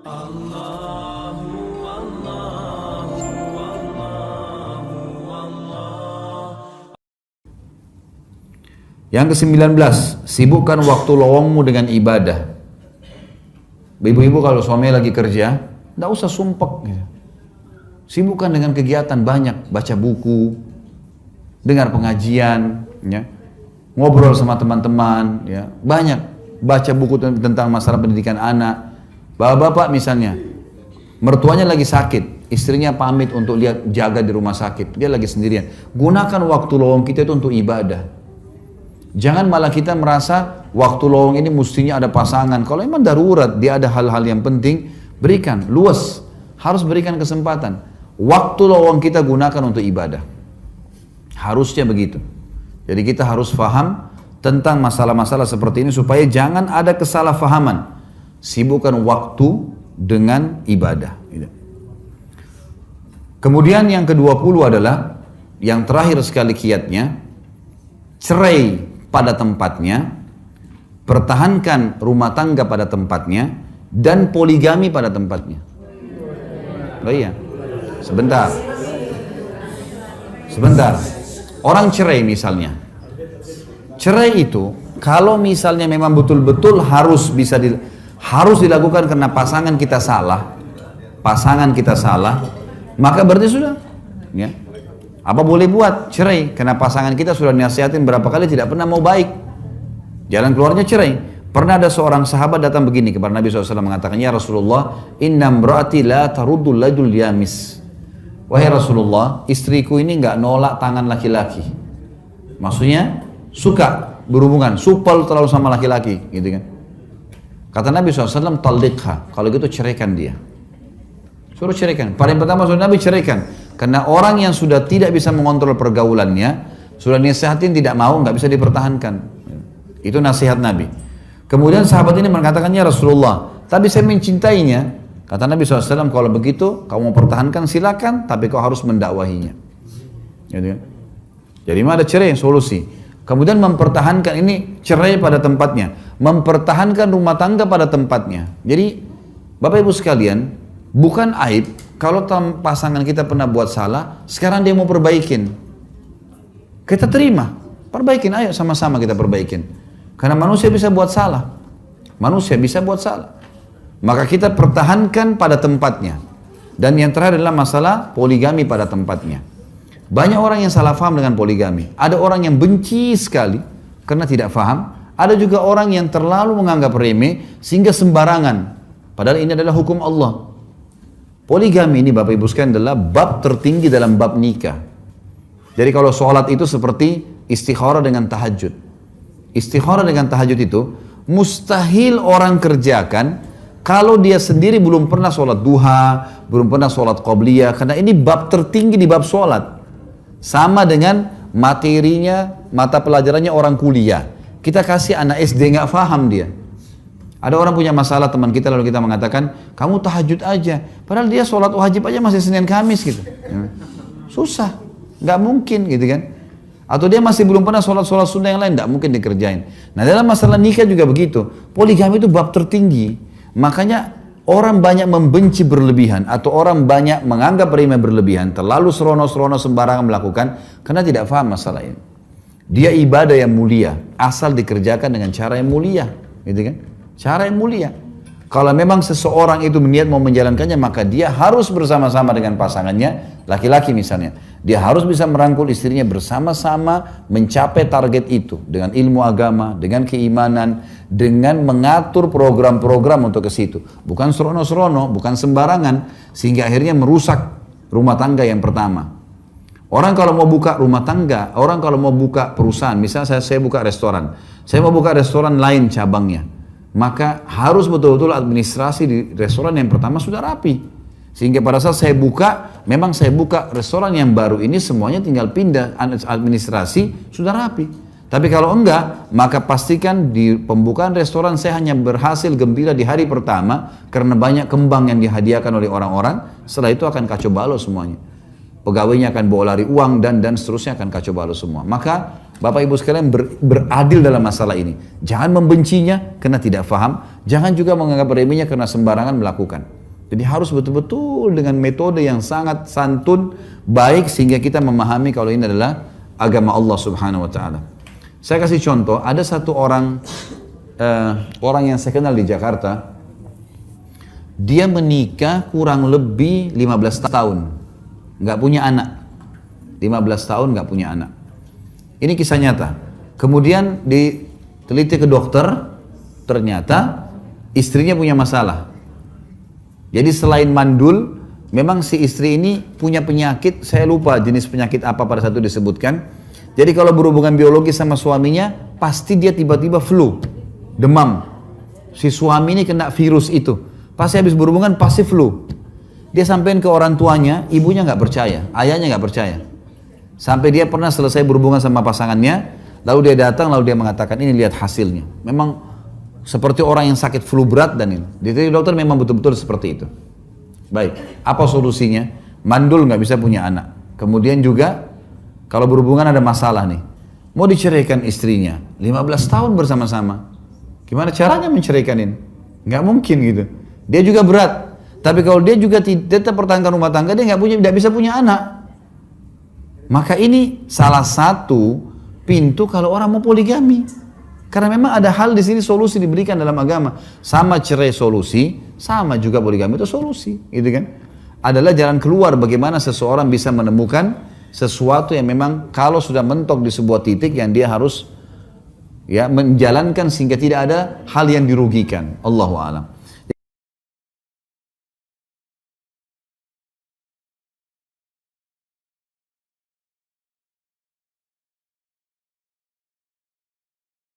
Yang ke-19, sibukkan waktu lowongmu dengan ibadah. Ibu-ibu kalau suami lagi kerja, tidak usah sumpek gitu. Sibukkan dengan kegiatan banyak, baca buku, dengar pengajian, ya, ngobrol sama teman-teman, ya, banyak baca buku tentang masalah pendidikan anak. Bapak-bapak misalnya, mertuanya lagi sakit, istrinya pamit untuk lihat jaga di rumah sakit, dia lagi sendirian. Gunakan waktu lowong kita itu untuk ibadah. Jangan malah kita merasa waktu lowong ini mestinya ada pasangan. Kalau memang darurat, dia ada hal-hal yang penting, berikan, luas. Harus berikan kesempatan. Waktu lowong kita gunakan untuk ibadah. Harusnya begitu. Jadi kita harus paham tentang masalah-masalah seperti ini supaya jangan ada kesalahpahaman. Sibukkan waktu dengan ibadah. Kemudian yang ke-20 adalah, yang terakhir sekali kiatnya, cerai pada tempatnya, pertahankan rumah tangga pada tempatnya, dan poligami pada tempatnya. Oh iya, sebentar. Orang cerai misalnya. Cerai itu, kalau misalnya memang betul-betul harus dilakukan karena pasangan kita salah, maka berarti sudah, ya. Apa boleh buat cerai? Karena pasangan kita sudah nasihatin berapa kali tidak pernah mau baik. Jalan keluarnya cerai. Pernah ada seorang sahabat datang begini kepada Nabi SAW mengatakan, ya Rasulullah, inna imraati la taruddul ladul yamis. Wahai Rasulullah, istriku ini nggak nolak tangan laki-laki. Maksudnya suka berhubungan, supel terlalu sama laki-laki, gitu kan? Kata Nabi SAW, talliqha. Kalau gitu ceraikan dia. Suruh ceraikan. Paling pertama suruh Nabi ceraikan. Karena orang yang sudah tidak bisa mengontrol pergaulannya, sudah nasihatin tidak mau, nggak bisa dipertahankan. Itu nasihat Nabi. Kemudian sahabat ini mengatakannya, Rasulullah, tapi saya mencintainya. Kata Nabi SAW, kalau begitu kamu mau pertahankan silakan, tapi kau harus mendakwahinya. Jadi ada cerai solusi. Kemudian mempertahankan, ini cerai pada tempatnya, mempertahankan rumah tangga pada tempatnya. Jadi Bapak Ibu sekalian, bukan aib kalau pasangan kita pernah buat salah, sekarang dia mau perbaikin. Kita terima, perbaikin, ayo sama-sama kita perbaikin. Karena manusia bisa buat salah. Maka kita pertahankan pada tempatnya. Dan yang terakhir adalah masalah poligami pada tempatnya. Banyak orang yang salah paham dengan poligami. Ada orang yang benci sekali karena tidak paham. Ada juga orang yang terlalu menganggap remeh sehingga sembarangan. Padahal ini adalah hukum Allah. Poligami ini Bapak Ibu sekalian adalah bab tertinggi dalam bab nikah. Jadi kalau sholat itu seperti istikharah dengan tahajud. Istikharah dengan tahajud itu mustahil orang kerjakan kalau dia sendiri belum pernah sholat duha, belum pernah sholat qobliyah. Karena ini bab tertinggi di bab sholat. Sama dengan materinya, mata pelajarannya orang kuliah. Kita kasih anak SD nggak paham dia. Ada orang punya masalah teman kita lalu kita mengatakan, kamu tahajud aja. Padahal dia sholat wajib aja masih Senin Kamis gitu. Susah, nggak mungkin gitu kan. Atau dia masih belum pernah sholat sunnah yang lain, nggak mungkin dikerjain. Nah dalam masalah nikah juga begitu. Poligami itu bab tertinggi. Makanya orang banyak membenci berlebihan atau orang banyak menganggap remeh berlebihan, terlalu serono-serono sembarangan melakukan karena tidak paham masalah ini. Dia ibadah yang mulia, asal dikerjakan dengan cara yang mulia, gitu kan? Cara yang mulia. Kalau memang seseorang itu niat mau menjalankannya, maka dia harus bersama-sama dengan pasangannya, laki-laki misalnya. Dia harus bisa merangkul istrinya bersama-sama mencapai target itu. Dengan ilmu agama, dengan keimanan, dengan mengatur program-program untuk ke situ. Bukan serono-serono, bukan sembarangan, sehingga akhirnya merusak rumah tangga yang pertama. Orang kalau mau buka rumah tangga, orang kalau mau buka perusahaan, misalnya saya buka restoran. Saya mau buka restoran lain cabangnya. Maka harus betul-betul administrasi di restoran yang pertama sudah rapi. Sehingga pada saat saya buka, memang saya buka restoran yang baru ini semuanya tinggal pindah administrasi sudah rapi. Tapi kalau enggak, maka pastikan di pembukaan restoran saya hanya berhasil gembira di hari pertama karena banyak kembang yang dihadiahkan oleh orang-orang. Setelah itu akan kacau balau semuanya. Pegawainya akan bawa lari uang dan seterusnya akan kacau balau semua. Maka Bapak Ibu sekalian beradil dalam masalah ini. Jangan membencinya karena tidak faham. Jangan juga menganggap remehnya karena sembarangan melakukan. Jadi harus betul-betul dengan metode yang sangat santun, baik sehingga kita memahami kalau ini adalah agama Allah Subhanahu wa taala. Saya kasih contoh, ada satu orang yang saya kenal di Jakarta. Dia menikah kurang lebih 15 tahun. Nggak punya anak. 15 tahun nggak punya anak. Ini kisah nyata. Kemudian diteliti ke dokter, ternyata istrinya punya masalah. Jadi selain mandul, memang si istri ini punya penyakit, saya lupa jenis penyakit apa pada satu disebutkan. Jadi kalau berhubungan biologi sama suaminya, pasti dia tiba-tiba flu, demam. Si suami ini kena virus itu. Pasti habis berhubungan, pasti flu. Dia sampein ke orang tuanya, ibunya nggak percaya, ayahnya nggak percaya. Sampai dia pernah selesai berhubungan sama pasangannya, lalu dia datang, lalu dia mengatakan, ini lihat hasilnya. Memang seperti orang yang sakit flu berat dan ini. Jadi dokter memang betul-betul seperti itu. Baik, apa solusinya? Mandul nggak bisa punya anak. Kemudian juga, kalau berhubungan ada masalah nih. Mau diceraikan istrinya, 15 tahun bersama-sama. Gimana caranya menceraikan ini? Nggak mungkin gitu. Dia juga berat. Tapi kalau dia juga tetap pertahankan rumah tangga, dia nggak bisa punya anak. Maka ini salah satu pintu kalau orang mau poligami. Karena memang ada hal di sini solusi diberikan dalam agama. Sama cerai solusi, sama juga poligami itu solusi, gitu kan? Adalah jalan keluar bagaimana seseorang bisa menemukan sesuatu yang memang kalau sudah mentok di sebuah titik yang dia harus ya menjalankan sehingga tidak ada hal yang dirugikan. Allahu a'lam.